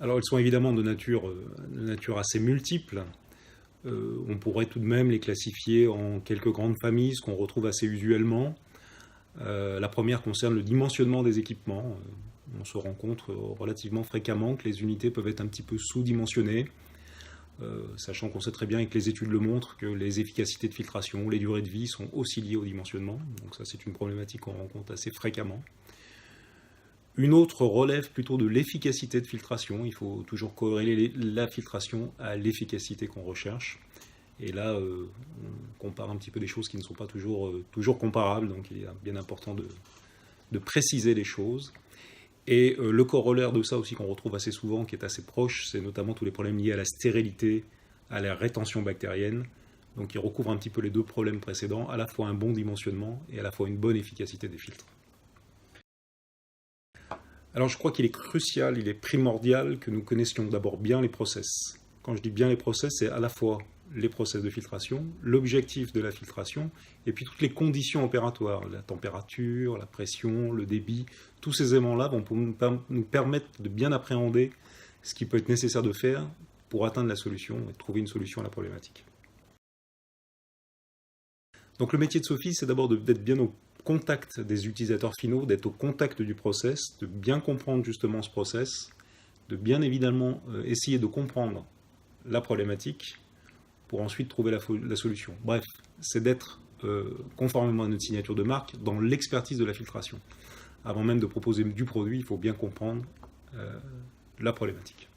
Alors elles sont évidemment de nature assez multiple. On pourrait tout de même les classifier en quelques grandes familles, ce qu'on retrouve assez usuellement. La première concerne le dimensionnement des équipements. On se rend compte relativement fréquemment que les unités peuvent être un petit peu sous-dimensionnées, sachant qu'on sait très bien et que les études le montrent que les efficacités de filtration, les durées de vie sont aussi liées au dimensionnement. Donc ça, c'est une problématique qu'on rencontre assez fréquemment. Une autre relève plutôt de l'efficacité de filtration. Il faut toujours corréler la filtration à l'efficacité qu'on recherche. Et là, on compare un petit peu des choses qui ne sont pas toujours comparables, donc il est bien important de préciser les choses. Et le corollaire de ça aussi qu'on retrouve assez souvent, qui est assez proche, c'est notamment tous les problèmes liés à la stérilité, à la rétention bactérienne. Donc il recouvre un petit peu les deux problèmes précédents, à la fois un bon dimensionnement et à la fois une bonne efficacité des filtres. Alors je crois qu'il est crucial, il est primordial que nous connaissions d'abord bien les process. Quand je dis bien les process, c'est à la fois les process de filtration, l'objectif de la filtration, et puis toutes les conditions opératoires, la température, la pression, le débit. Tous ces éléments-là vont nous permettre de bien appréhender ce qui peut être nécessaire de faire pour atteindre la solution et trouver une solution à la problématique. Donc le métier de Sophie, c'est d'abord d'être bien au contact des utilisateurs finaux, d'être au contact du process, de bien comprendre justement ce process, de bien évidemment essayer de comprendre la problématique pour ensuite trouver la solution. Bref, c'est d'être, conformément à notre signature de marque, dans l'expertise de la filtration. Avant même de proposer du produit, il faut bien comprendre la problématique.